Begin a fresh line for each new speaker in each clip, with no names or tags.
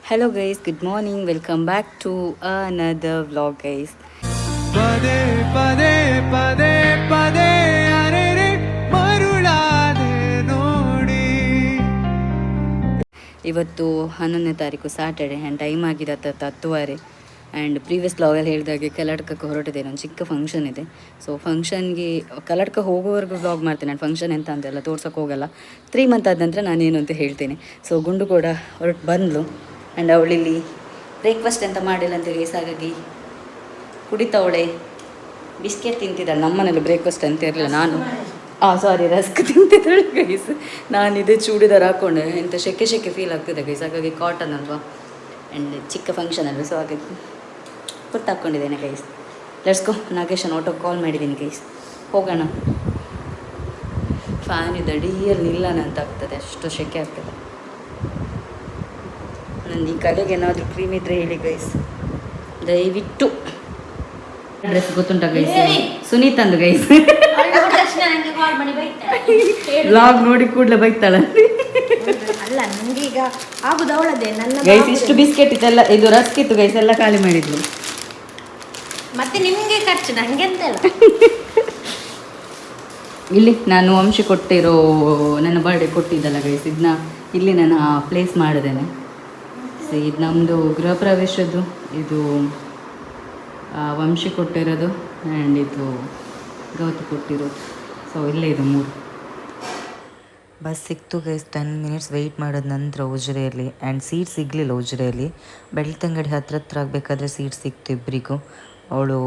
Hello guys, good morning. Welcome back to another vlog guys.
ಪದೇ ಪದೇ ಪದೇ ಪದೇ ಅರೆರೆ ಮರುಳಾದೆ ನೋಡಿ.
ಇವತ್ತು 11ನೇ ತಾರೀಕು ಸ್ಯಾಟರ್ಡೆ ಆ್ಯಂಡ್ ಟೈಮ್ ಆಗಿದೆ 10:10 ಆ್ಯಂಡ್ ಪ್ರೀವಿಯಸ್ ವ್ಲಾಗಲ್ಲಿ ಹೇಳಿದಾಗೆ ಕಲ್ಲಡ್ಕಕ್ಕೆ ಹೊರಟಿದೆ. ಒಂದು ಚಿಕ್ಕ ಫಂಕ್ಷನ್ ಇದೆ. ಸೊ ಫಂಕ್ಷನ್ಗೆ ಕಲ್ಲಡ್ಕ ಹೋಗೋವರೆಗೂ ವ್ಲಾಗ್ ಮಾಡ್ತೇನೆ. ನಾನು ಫಂಕ್ಷನ್ ಎಂತ ಅಂತೆಲ್ಲ ತೋರ್ಸೋಕೆ ಹೋಗಲ್ಲ. 3 ಮಂತ್ ಆದ ನಂತರ ನಾನೇನು ಅಂತ ಹೇಳ್ತೇನೆ. ಸೊ ಗುಂಡು ಕೂಡ ಹೊರಟು ಬಂದಳು ಆ್ಯಂಡ್ ಅವಳಿಲ್ಲಿ ಬ್ರೇಕ್ಫಾಸ್ಟ್ ಎಂತ ಮಾಡಿಲ್ಲ ಅಂತ ಗೈಸ್, ಹಾಗಾಗಿ ಕುಡಿತವಳೆ. ಬಿಸ್ಕೆಟ್ ತಿಂತಿದ್ದಾಳೆ. ನಮ್ಮನೇಲಿ ಬ್ರೇಕ್ಫಾಸ್ಟ್ ಅಂತ ಇರಲಿಲ್ಲ. ನಾನು ರಸ್ಕ್ ತಿಂತಿದ್ದಾಳೆ ಗೈಸ್. ನಾನಿದೆ ಚೂಡಿದಾರ್ ಹಾಕ್ಕೊಂಡೆ. ಎಂಥ ಶೆಕೆ ಫೀಲ್ ಆಗ್ತಿದೆ ಗೈಸ್, ಹಾಗಾಗಿ ಕಾಟನ್ ಅಲ್ವಾ ಆ್ಯಂಡ್ ಚಿಕ್ಕ ಫಂಕ್ಷನ್ ಅಲ್ವಾ, ಸೊ ಹಾಗಾಗಿ ಕುರ್ತು ಹಾಕ್ಕೊಂಡಿದ್ದೇನೆ ಗೈಸ್. ಲೆಟ್ಸ್ಕೋ. ನಾಗೇಶನ್ ಆಟೋ ಕಾಲ್ ಮಾಡಿದ್ದೀನಿ ಗೈಸ್, ಹೋಗೋಣ. ಫ್ಯಾನ್ ಇದೆ, ಅಡಿಯಲ್ಲಿ ನಿಲ್ಲೋಣ ಅಂತ ಆಗ್ತದೆ, ಅಷ್ಟು ಶೆಕೆ ಆಗ್ತದೆ. ನನ್ನ ಈ ಕಲೆಗೆ ಏನಾದರೂ ಕ್ರೀಮ್ ಇದ್ದರೆ ಹೇಳಿ ಗೈಸ್, ದಯವಿಟ್ಟು. ಡ್ರೆಸ್ ಗೊತ್ತುಂಟ ಗೈಸ್, ಸುನೀತಂದು ಗೈಸ್. ಬ್ಲಾಗ್ ನೋಡಿ ಕೂಡಲೇ ಬೈತಾಳೆ.
ಅಲ್ಲ ನನಗೆ ಈಗ ಆಗುದು ಅವಳದೇ. ನನ್ನ
ಗೈಸ್ ಇಷ್ಟು ಬಿಸ್ಕೆಟ್ ಇದೆಲ್ಲ, ಇದು ರಸ್ಕ್ ಇತ್ತು ಗೈಸ್, ಎಲ್ಲ ಖಾಲಿ ಮಾಡಿದ್ಲು.
ಮತ್ತೆ ನಿಮಗೆ ಖರ್ಚು, ನನಗೆ ಅಂತಲ್ಲ.
ಇಲ್ಲಿ ನಾನು ವಂಶಿ ಕೊಟ್ಟಿರೋ ನನ್ನ ಬರ್ಡೇ ಕೊಟ್ಟಿದ್ದಲ್ಲ ಗೈಸ್, ಇದನ್ನ ಇಲ್ಲಿ ನಾನು ಪ್ಲೇಸ್ ಮಾಡಿದ್ದೇನೆ. ಸೊ ಇದು ನಮ್ಮದು ಗೃಹ ಪ್ರವೇಶದ್ದು, ಇದು ವಂಶಿ ಕೊಟ್ಟಿರೋದು ಆ್ಯಂಡ್ ಇದು ಗೌತು ಕೊಟ್ಟಿರೋದು. ಸೊ ಇಲ್ಲೇ ಇದು 3 ಬಸ್ ಸಿಕ್ತು ಗೈಸ್. 10 ಮಿನಿಟ್ಸ್ ವೆಯ್ಟ್ ಮಾಡಿದ ನಂತರ ಉಜಿರೆಯಲ್ಲಿ ಆ್ಯಂಡ್ ಸೀಟ್ ಸಿಗಲಿಲ್ಲ. ಉಜಿರೆಯಲ್ಲಿ ಬೆಳ್ತಂಗಡಿ ಹತ್ರ ಆಗಬೇಕಾದ್ರೆ ಸೀಟ್ ಸಿಕ್ತು ಇಬ್ಬರಿಗೂ. ಅವಳು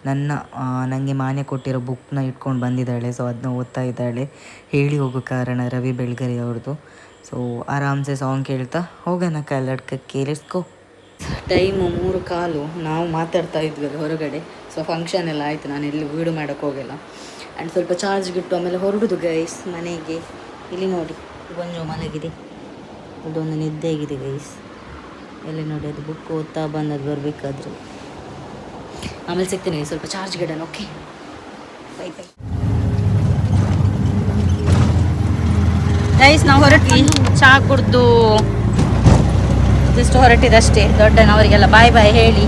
ನನಗೆ ಮಾನ್ಯ ಕೊಟ್ಟಿರೋ ಬುಕ್ನ ಇಟ್ಕೊಂಡು ಬಂದಿದ್ದಾಳೆ. ಸೊ ಅದನ್ನ ಓದ್ತಾ ಇದ್ದಾಳೆ. ಹೇಳಿ ಹೋಗೋ ಕಾರಣ ರವಿ ಬೆಳ್ಗರಿ ಅವ್ರದ್ದು. ಸೊ ಆರಾಮ್ಸೆ ಸಾಂಗ್ ಕೇಳ್ತಾ ಹೋಗೋಣ ಕಲ್ಲಡ್ಕಕ್ಕೆ. ಲೆಟ್ಸ್ಕೋ. ಟೈಮು 3:15. ನಾವು ಮಾತಾಡ್ತಾ ಇದ್ವಿ ಹೊರಗಡೆ. ಸೊ ಫಂಕ್ಷನ್ ಎಲ್ಲ ಆಯಿತು, ನಾನು ಎಲ್ಲಿ ವೀಡಿಯೋ ಮಾಡೋಕ್ಕೆ ಹೋಗಿಲ್ಲ. ಆ್ಯಂಡ್ ಸ್ವಲ್ಪ ಚಾರ್ಜ್ಗಿಟ್ಟು ಆಮೇಲೆ ಹೊರಡುದು ಗೈಸ್ ಮನೆಗೆ. ಇಲ್ಲಿ ನೋಡಿ ಗೊಂಜು ಮಲಗಿದೆ, ಅದೊಂದು ನಿದ್ದೆಗಿದೆ ಗೈಸ್. ಎಲ್ಲಿ ನೋಡಿ ಅದು ಬುಕ್ ಓದ್ತಾ ಬಂದದ್ದು ಬರಬೇಕಾದ್ರೆ. ಆಮೇಲೆ ಸಿಗ್ತೀನಿ, ಸ್ವಲ್ಪ ಚಾರ್ಜ್ ಗಿಡನ. Okay, bye bye guys. ನಾವು ಹೊರಟ್ವಿ, ಚಹಾ ಕುಡ್ದು ಜಸ್ಟ್ ಹೊರಟಿದಷ್ಟೇ. ದೊಡ್ಡನವರಿಗೆಲ್ಲ ಬಾಯ್ ಬಾಯ್ ಹೇಳಿ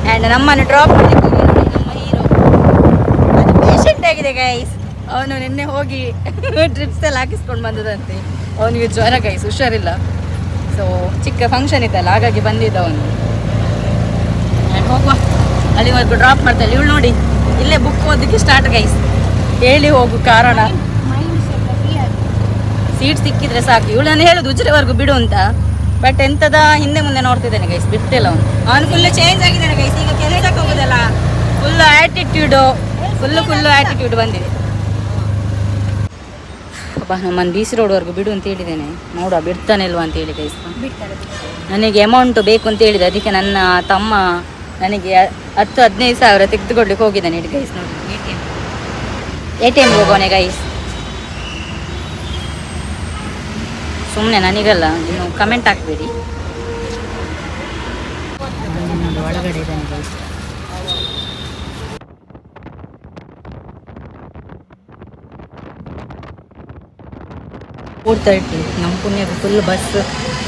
ಆ್ಯಂಡ್ ನಮ್ಮನ್ನು ಡ್ರಾಪ್ ಮಾಡಿ ನಮ್ಮ ಹೀರೋ ಅದು ಪೇಷಂಟ್ ಆಗಿದೆ ಗೈಸ್. ಅವನು ನಿನ್ನೆ ಹೋಗಿ ಡ್ರಿಪ್ಸ್ ಎಲ್ಲ ಹಾಕಿಸ್ಕೊಂಡು ಬಂದದಂತೆ. ಅವನಿಗೆ ಜ್ವರ ಗೈಸ್, ಹುಷಾರಿಲ್ಲ. ಸೊ ಚಿಕ್ಕ ಫಂಕ್ಷನ್ ಇತ್ತಲ್ಲ, ಹಾಗಾಗಿ ಬಂದಿದ್ದ ಅವನು. ಆ್ಯಂಡ್ ಹೋಗುವ, ಅಲ್ಲಿವರೆಗೂ ಡ್ರಾಪ್ ಮಾಡ್ತಾಳೆ. ಇವಳು ನೋಡಿ ಇಲ್ಲೇ ಬುಕ್ ಓದಕ್ಕೆ ಸ್ಟಾರ್ಟ್ ಗೈಸ್. ಹೇಳಿ ಹೋಗು ಕಾರಣ. ಸೀಟ್ ಸಿಕ್ಕಿದ್ರೆ ಸಾಕು. ಇವಳು ನಾನು ಹೇಳೋದು ಉಜಿರೆವರೆಗೂ ಬಿಡು ಅಂತ, ಬಟ್ ಎಂಥದ ಹಿಂದೆ ಮುಂದೆ ನೋಡ್ತಿದ್ದಾನೆ ಗೈಸ್, ಬಿಡ್ತಿಲ್ಲ ಅವನು ಫುಲ್ಲು ಚೇಂಜ್ ಆಗಿದ್ದಾನೆ ಗೈಸ್. ಈಗ ಕೆಲಸಕ್ಕೆ ಹೋಗೋದಲ್ಲ, ಫುಲ್ಲು ಆ್ಯಟಿಟ್ಯೂಡ್ ಬಂದಿದೆ. ಅಬ್ಬಾ, ನಮ್ಮನ್ನು BC ರೋಡ್ವರೆಗೂ ಬಿಡು ಅಂತ ಹೇಳಿದ್ದೇನೆ. ನೋಡುವ ಬಿಡ್ತಾನೆ ಇಲ್ವಾ ಅಂತ ಹೇಳಿ ಗೈಸ್. ನನಗೆ ಅಮೌಂಟು ಬೇಕು ಅಂತ ಹೇಳಿದೆ, ಅದಕ್ಕೆ ನನ್ನ ತಮ್ಮ ನನಗೆ 10-15 ಸಾವಿರ ತೆಗೆದುಕೊಡ್ಲಿಕ್ಕೆ ಹೋಗಿದ್ದಾನೆ. ಇಡಿ ಗೈಸ್ ನೋಡಿ, ATM ಹೋಗೋನೆ ಗೈಸ್. ಸುಮ್ಮನೆ ನನಗಲ್ಲ, ಇನ್ನು ಕಮೆಂಟ್ ಹಾಕಬೇಡಿ. ಒಳಗಡೆ ಇದ್ದಾನೆ ಗೈಸ್. ನಮ್ಮ ಪುಣ್ಯಕ್ಕೆ ಫುಲ್ ಬಸ್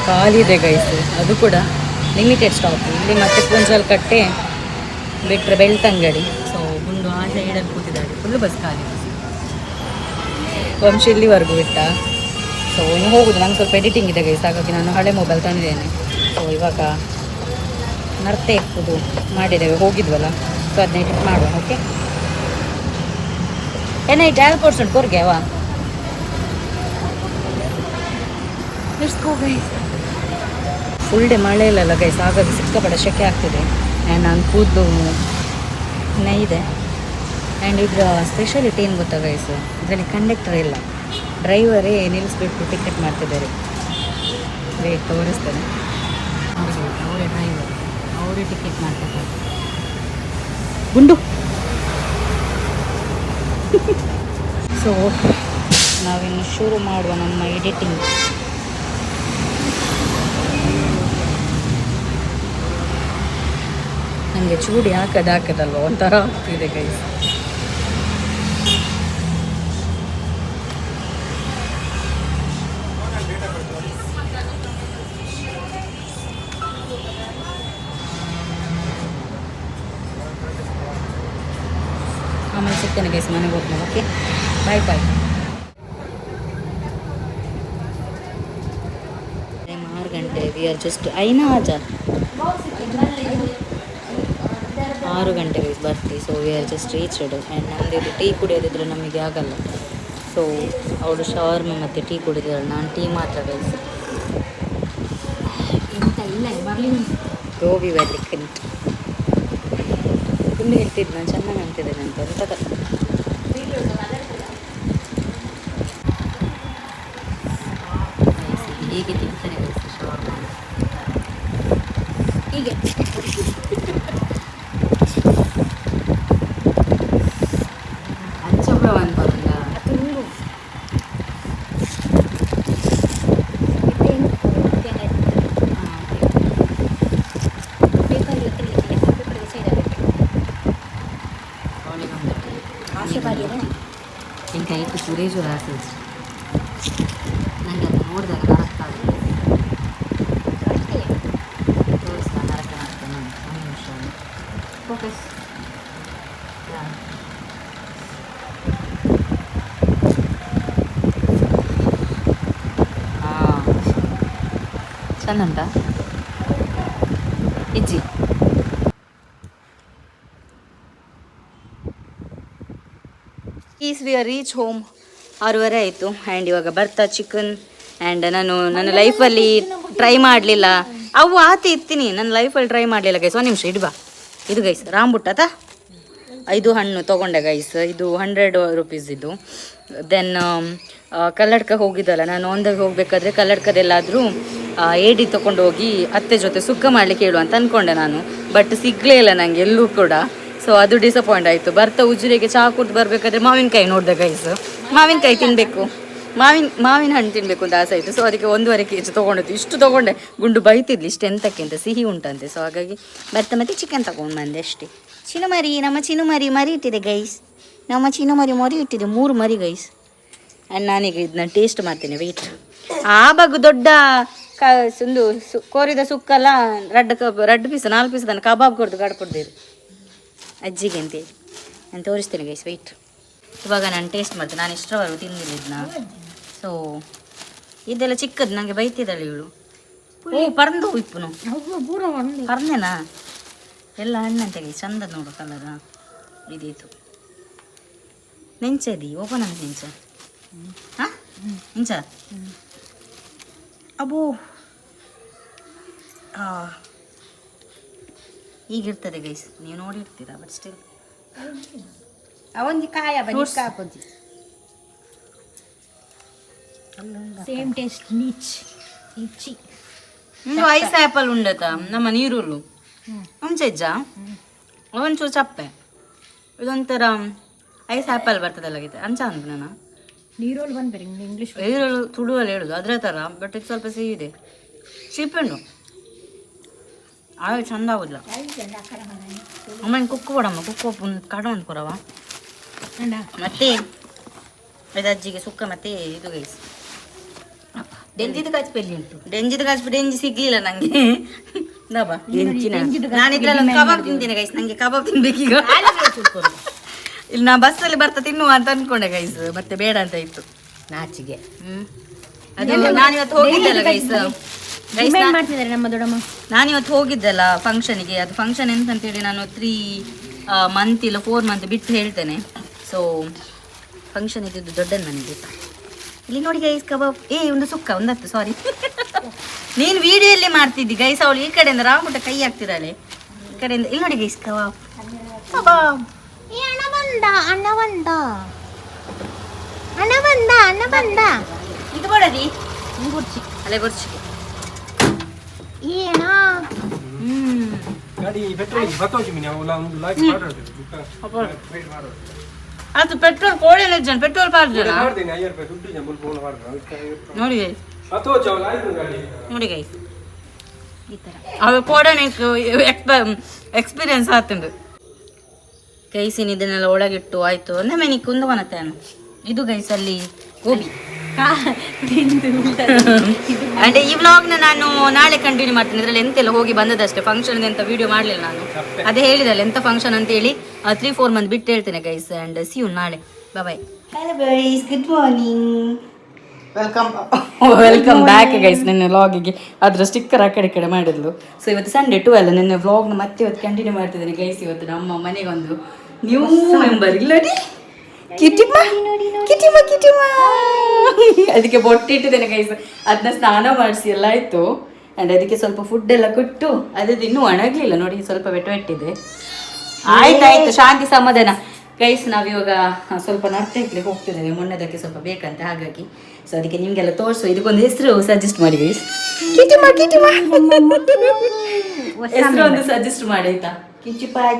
ಖಾಲಿ ಇದೆ ಗೈಸ್. ಅದು ಕೂಡ ಲಿಮಿಟೆಡ್ ಸ್ಟಾಪ್. ಇಲ್ಲಿ ಮತ್ತೆ ಕುಂಜಲ್ ಕಟ್ಟೆ ಬಿಟ್ಟರೆ ಬೆಳ್ತಂಗಡಿ. ಸೊ ಗುಂಡು ಆ ಸೈಡಲ್ಲಿ ಕೂತಿದ್ದಾಳೆ, ಫುಲ್ ಬಸ್ ಖಾಲಿ. ವಂಶ ಇಲ್ಲಿವರೆಗೂ ಬಿಟ್ಟ. ಸೊ ಇನ್ನು ಹೋಗುದು. ನಂಗೆ ಸ್ವಲ್ಪ ಎಡಿಟಿಂಗ್ ಇದೆ ಗೈಸ್, ಹಾಗಾಗಿ ನಾನು ಹಳೆ ಮೊಬೈಲ್ ತಂದಿದ್ದೇನೆ. ಸೊ ಇವಾಗ ನರ್ತೆ ಎಪ್ಪುದು ಮಾಡಿದ್ದೇವೆ, ಹೋಗಿದ್ವಲ್ಲ. ಸೊ ಅದನ್ನ ಎಡಿಟ್ ಮಾಡುವ. ಓಕೆ, ಏನಾಯ್ತು ಏರ್ಪೋರ್ಟ್ಸ್ ಉಂಟು ಕೊರ್ಗೆವ. ಫುಲ್ ಡೇ ಮಳೆ ಇಲ್ಲಲ್ಲ ಗೈಸ್, ಹಾಗಾಗಿ ಸಿಕ್ಕಾಪಟ್ಟೆ ಶೆಕೆ ಆಗ್ತಿದೆ. ಆ್ಯಂಡ್ ನಾನು ಕೂದಲು ಇದೆ. ಆ್ಯಂಡ್ ಇದರ ಸ್ಪೆಷಾಲಿಟಿ ಏನು ಗೊತ್ತಾ ಗೈಸ್, ಇದರಲ್ಲಿ ಕಂಡಕ್ಟರ್ ಇಲ್ಲ, ಡ್ರೈವರೇ ನಿಲ್ಲಿಸ್ಬಿಟ್ಟು ಟಿಕೆಟ್ ಮಾಡ್ತಿದ್ದಾರೆ. ವೇಟ್ ತೋರಿಸ್ತಾರೆ, ಅವರೇ ಡ್ರೈವರ್, ಅವರೇ ಟಿಕೆಟ್ ಮಾಡ್ತಿದ್ದಾರೆ. ಗುಂಡು. ಸೊ ನಾವಿನ್ನು ಶುರು ಮಾಡುವ ನಮ್ಮ ಎಡಿಟಿಂಗ್. ನನಗೆ ಚೂಡಿ ಹಾಕದಲ್ವ ಒಂಥರ ಆಗ್ತಿದೆ ಗೈಸ್. ಸಿಗ್ತೇನೆ ಗೈಸ್ ಮನೆಗೆ ಹೋಗ್ತೇನೆ. ಓಕೆ ಬಾಯ್ ಬಾಯ್. 6 ಗಂಟೆ ವಿ ಆರ್ ಜಸ್ಟ್ ಐನಾ ಆಜಾ 6 ಗಂಟೆ ಗೈಸ್ ಬರ್ತೀವಿ. So we are just reached and ನಮ್ಮದು ಟೀ ಕುಡಿಯೋದಿದ್ರೆ ನಮಗೆ ಆಗಲ್ಲ. ಸೊ ಅವಳು ಶವರ್ಮ ಮತ್ತು ಟೀ ಕುಡಿದಿದ್ದಾಳೆ, ನಾನು ಟೀ ಮಾತ್ರ ಗೈಸ್.
ಎಂತ ಇಲ್ಲ ಬರಲಿ
ಗೋಬಿ ಬರ್ಲಿಕ್ಕಂತ ತುಂಬ ಹೇಳ್ತಿದ್ದು ನಾನು ಚೆನ್ನಾಗಿ ಅಂತಿದ್ದೇನೆ ಅಂತ ಎಂತದ ಹೀಗೆ ತಿಂತಾನೆ ಗೈಸ್ ಶವರ್ಮ
ಹೀಗೆ
ಅಂಚಬ್ರವನ್ ಬರಲ್ಲ
ತುಂಡು
എനിക്ക് ಐದು ಪೂರೇ ಜೋರ ಆಸೆ ನನಗೆ ಅದು ನೋಡಿದಾಗ ನರಕ ತೋರಿಸ್ತಾ ನರಕ ನಾನು ಒಂದು ನಿಮಿಷ ಫೋಕಸ್. ಹಾಂ ಚೆಂದ ಉಂಟಾ ಇಜ್ಜಿ. Is we are reach home 6:30 ಆಯಿತು. ಆ್ಯಂಡ್ ಇವಾಗ ಬರ್ತಾ ಚಿಕನ್ ಆ್ಯಂಡ್ ನಾನು ನನ್ನ ಲೈಫಲ್ಲಿ ಟ್ರೈ ಮಾಡಲಿಲ್ಲ ಅವು ಆತಿ ಇರ್ತೀನಿ ನನ್ನ ಲೈಫಲ್ಲಿ ಟ್ರೈ ಮಾಡಲಿಲ್ಲ ಗೈಸ್. ಒಂದು ನಿಮಿಷ ಇಡ್ಬಾ. ಇದು ಗೈಸ್ ರಾಂಬುಟ್ಟದ 5 ಹಣ್ಣು ತೊಗೊಂಡೆ ಗೈಸ್. ಇದು 100 ರುಪೀಸ್ ಇದು. ದೆನ್ ಕಲ್ಲಡ್ಕ ಹೋಗಿದ್ದಲ್ಲ ನಾನು ಒಂದಾಗಿ ಹೋಗಬೇಕಾದ್ರೆ ಕಲ್ಲಡ್ಕದೆಲ್ಲಾದರೂ ಏಡಿ ತೊಗೊಂಡು ಹೋಗಿ ಅತ್ತೆ ಜೊತೆ ಸುಕ್ಕ ಮಾಡಲಿಕ್ಕೆ ಹೇಳು ಅಂತ ಅಂದ್ಕೊಂಡೆ ನಾನು. ಬಟ್ ಸಿಗಲೇ ಇಲ್ಲ ನನಗೆ ಎಲ್ಲೂ ಕೂಡ. ಸೊ ಅದು ಡಿಸಪಾಯಿಂಟ್ ಆಯಿತು. ಬರ್ತಾ ಉಜಿರೆಗೆ ಚಹಾ ಕುಡ್ದು ಬರಬೇಕಾದ್ರೆ ಮಾವಿನಕಾಯಿ ನೋಡಿದೆ ಗೈಸ್. ಮಾವಿನಕಾಯಿ ತಿನ್ನಬೇಕು, ಮಾವಿನ ಹಣ್ಣು ತಿನ್ನಬೇಕು ಅಂತ ಆಸೆ ಆಯಿತು. ಸೊ ಅದಕ್ಕೆ 1.5 kg ತೊಗೊಂಡಿತ್ತು. ಇಷ್ಟು ತೊಗೊಂಡೆ. ಗುಂಡು ಬೈತಿದ್ಲಿ ಇಷ್ಟು ಎಂತಕ್ಕೆ ಅಂತ, ಸಿಹಿ ಉಂಟಂತೆ. ಸೊ ಹಾಗಾಗಿ ಬರ್ತಾ ಮತ್ತೆ ಚಿಕನ್ ತೊಗೊಂಡು ಬಂದೆ ಅಷ್ಟೇ. ಚಿನುಮರಿ, ನಮ್ಮ ಚಿನುಮರಿ ಮರಿ ಇಟ್ಟಿದೆ ಗೈಸ್. ನಮ್ಮ ಚಿನುಮರಿ ಮರಿ ಇಟ್ಟಿದೆ 3 ಮರಿ ಗೈಸ್. ಆ್ಯಂಡ್ ನಾನೀಗ ಇದನ್ನ ಟೇಸ್ಟ್ ಮಾಡ್ತೇನೆ. ವೆಯ್ಟ್. ಆ ಬಾಗು ದೊಡ್ಡ ಒಂದು ಕೋರಿದ ಸುಕ್ಕಲ್ಲ ರಡ್ಡು ಪೀಸ್ 4 ಪೀಸ್ ಅದನ್ನು ಕಬಾಬ್ ಕೊಡ್ದು ಕಡ್ಕೊಡ್ದೇರು ಅಜ್ಜಿಗೆ ಅಂತೇಳಿ ನಾನು ತೋರಿಸ್ತೇನೆ ಗೈಸ್. ವೆಯ್ಟ್. ಇವಾಗ ನಾನು ಟೇಸ್ಟ್ ಮಾಡ್ತೇನೆ. ನಾನು ಇಷ್ಟರವರೆಗೂ ತಿಂದಿಲ್ಲ ಇದನ್ನ. ಸೊ ಇದೆಲ್ಲ ಚಿಕ್ಕದು ನನಗೆ ಬೈತಿದ್ದಾಳೆ ಇವಳು. ಓ ಪರಂದು ಇಪ್ಪುನು ಪರ್ನೆನಾ ಎಲ್ಲ ಹಣ್ಣಂತೆ ಗೈಸ್. ಚಂದ ನೋಡು ಕಲರ. ಇದಿತ್ತು ನೆಂಚದಿ ಓಪನ್ ಅಂತ ನೆಂಚ ಹಾಂ ನೆಂಚ ಅಬ್ಬೋ ಈಗಿರ್ತದೆ ಗೈಸ್, ನೀವು ನೋಡಿರ್ತೀರಾ. ಬಟ್ ಸ್ಟಿಲ್
ಅವೊಂದು ಕಾಯ ಹಾಕೋದು ಸೇಮ್ ಟೇಸ್ಟ್ ನೀಚ್ ಇಚ್ಚಿ.
ನಿಂದು ಐಸ್ ಆ್ಯಪಲ್ ಉಂಡತ ನಮ್ಮ ನೀರುಳ್ಳು ಮುಂಚೆಜ್ಜ ಒಂಚೂರು ಚಪ್ಪೆ. ಇದೊಂಥರ ಐಸ್ ಆ್ಯಪಲ್ ಬರ್ತದಲ್ಲ ಗೀತೆ ಅಂಚ ಅಂತ ನಾನು
ನೀರೋಳು ಬಂದ್ಬೇಡಿ ಇಂಗ್ಲೀಷ್
ನೀರುಳ್ಳು ತುಳುವಲ್ಲಿ ಹೇಳುದು ಅದ್ರ ಥರ. ಬಟ್ ಇದು ಸ್ವಲ್ಪ ಸಿಹಿ ಇದೆ. ಚೀಪಣ್ಣು ಆಗ ಚಂದ ಆಗುದಿಲ್ಲ. ಅಮ್ಮನ ಕುಕ್ಕು ಕೊಡಮ್ಮ, ಕುಕ್ಕು ಕಡ ಅಂದ್ಕೊರವ. ಮತ್ತೆ ಇದು ಅಜ್ಜಿಗೆ ಸುಕ್ಕ ಮತ್ತೆ ಇದು ಗೈಸ್
ಡೆಂಜಿದ ಕಾಚ್ಪೆಲ್ಲಿ ಉಂಟು.
ಡೆಂಜಿದ ಕಾಚ್ಪು ಡೆಂಜಿ ಸಿಗ್ಲಿಲ್ಲ ನಂಗೆ. ದಬಾ ನಾನು ಇದ್ರಲ್ಲಿ ಕಬಾಬ್ ತಿಂತೀನಿ ಗೈಸ್. ನಂಗೆ ಕಬಾಬ್ ತಿನ್ಬೇಕೀಗ. ಇಲ್ಲಿ ನಾ ಬಸ್ಸಲ್ಲಿ ಬರ್ತಾ ತಿನ್ನುವ ಅಂತ ಅನ್ಕೊಂಡೆ ಗೈಸ್. ಮತ್ತೆ ಬೇಡ ಅಂತ ಇತ್ತು
ನಾಚಿಗೆ.
ಅದು ನಾನಿವತ್ತು ಹೋಗಿದ್ದಲ್ಲ ಗೈಸ್.
ಮಾಡ್ತಿದ್ದಾರೆ ನಮ್ಮ ದೊಡ್ಡಮ್ಮ.
ನಾನಿವತ್ತು ಹೋಗಿದ್ದಲ್ಲ ಫಂಕ್ಷನಿಗೆ. ಅದು ಫಂಕ್ಷನ್ ಎಂತಂತೇಳಿ ನಾನು 3 ಮಂತ್ ಇಲ್ಲ 4 ಮಂತ್ ಬಿಟ್ಟು ಹೇಳ್ತೇನೆ. ಸೊ ಫಂಕ್ಷನ್ ಇದ್ದಿದ್ದು ದೊಡ್ಡದು ನನಗೆ. ಇಲ್ಲಿ ನೋಡಿ ಗೈಸ್ ಕಬಾಬ್. ಒಂದು ಸುಕ್ಕ ಒಂದತ್ತು ಸಾರಿ ನೀನು ವಿಡಿಯೋಲ್ಲಿ ಮಾಡ್ತಿದ್ದಿ ಗೈಸ್. ಅವಳು ಈ ಕಡೆಯಿಂದ ರಾಮುಟ ಕೈ ಹಾಕ್ತಿದ್ದಾಳೆ ಈ ಕಡೆಯಿಂದ. ಇಲ್ಲಿ ನೋಡಿ ಗೈಸ್ ಕಬಾಬ್ ಕಬಾಬ್.
ಅಣ್ಣ ಬಂದ ಅಣ್ಣ ಬಂದ ಅಣ್ಣ ಬಂದ ಅಣ್ಣ ಬಂದ.
ಇದು ಕೊಡದಿ ಅಲೆ ಗೊರ್ಚಿ
ಏನ
ಅದು ಪೆಟ್ರೋಲ್ ಕೋಳಿ ಜನ ಪೆಟ್ರೋಲ್ ಪಾರ್ಜನ ನೋಡಿ ಗೈಸ್. ನೋಡಿ ಗೈಸ್ ಈ ಥರ ಅವ್ರು ಕೋಡನೆ ಎಕ್ಸ್ಪೀರಿಯನ್ಸ್ ಆತಂದು ಗೈಸಿನ. ಇದನ್ನೆಲ್ಲ ಒಳಗಿಟ್ಟು ಆಯಿತು ಒಮ್ಮೆ ನೀ ಕುಂದವನತ್ತೇನು. ಇದು ಗೈಸ್ ಅಲ್ಲಿ ಗೋಬಿ. ಅಂಡ್ ಈ ವ್ಲಾಗ್ನ ನಾನು ನಾಳೆ ಕಂಟಿನ್ಯೂ ಮಾಡ್ತೀನಿ. ಇದರಲ್ಲಿ ಎಂತೆಲ್ಲ ಹೋಗಿ ಬಂದದಷ್ಟೇ. ಫಂಕ್ಷನ್ ಎಂತ ವಿಡಿಯೋ ಮಾಡಲಿಲ್ಲ ನಾನು. ಅದೇ ಹೇಳಿದಲ್ಲ ಎಂತ ಫಂಕ್ಷನ್ ಅಂತೇಳಿ. 3-4 ಮಂತ್ ಬಿಟ್ಟು ಹೇಳ್ತೇನೆ ಗೈಸ್. ಆ್ಯಂಡ್ ಸಿ ಯು ನಾಳೆ. Bye.
Hello guys, good morning.
Welcome back guys. ನಿನ್ನೆ ವ್ಲಾಗಿಗೆ ಅದರ ಸ್ಟಿಕ್ಕರ್ ಆ ಕಡೆ ಮಾಡಿದ್ಲು. ಸೊ ಇವತ್ತು ಸಂಡೇ 12. ನಿನ್ನೆ ವ್ಲಾಗ್ನ ಮತ್ತೆ ಇವತ್ತು ಕಂಟಿನ್ಯೂ ಮಾಡ್ತಿದ್ದೀನಿ ಗೈಸ್. ಇವತ್ತು ನಮ್ಮ ಮನೆಗೊಂದು ನ್ಯೂ ಮೆಂಬರ್ ಇಲ್ಲ ಕಿಟಿಮ ಅದಕ್ಕೆ ಬೊಟ್ಟಿಟ್ಟಿದ್ದೇನೆ ಗೈಸ್. ಅದನ್ನ ಸ್ನಾನ ಮಾಡಿಸಿ ಎಲ್ಲ ಆಯಿತು. ಆ್ಯಂಡ್ ಅದಕ್ಕೆ ಸ್ವಲ್ಪ ಫುಡ್ ಎಲ್ಲ ಕೊಟ್ಟು ಅದದ್ದು ಇನ್ನೂ ಒಣಗಲಿಲ್ಲ ನೋಡಿ, ಸ್ವಲ್ಪ ವೆಟ್ಟಿದೆ. ಆಯ್ತಾಯ್ತು, ಶಾಂತಿ ಸಮಾಧಾನ ಗೈಸ್. ನಾವಿವಾಗ ಸ್ವಲ್ಪ ನರ್ತಕ್ಕೆ ಹೋಗ್ತಿದ್ದೇವೆ. ಮೊನ್ನೆದಕ್ಕೆ ಸ್ವಲ್ಪ ಬೇಕಂತ, ಹಾಗಾಗಿ ಸೊ ಅದಕ್ಕೆ ನಿಮಗೆಲ್ಲ ತೋರಿಸು. ಇದಕ್ಕೊಂದು ಹೆಸರು ಸಜೆಸ್ಟ್ ಮಾಡಿ ಗೈಸ್. ಹೆಸರು ಒಂದು ಸಜೆಸ್ಟ್ ಮಾಡಿ ಆಯ್ತಾ. ಕಿಚುಪಾಯ್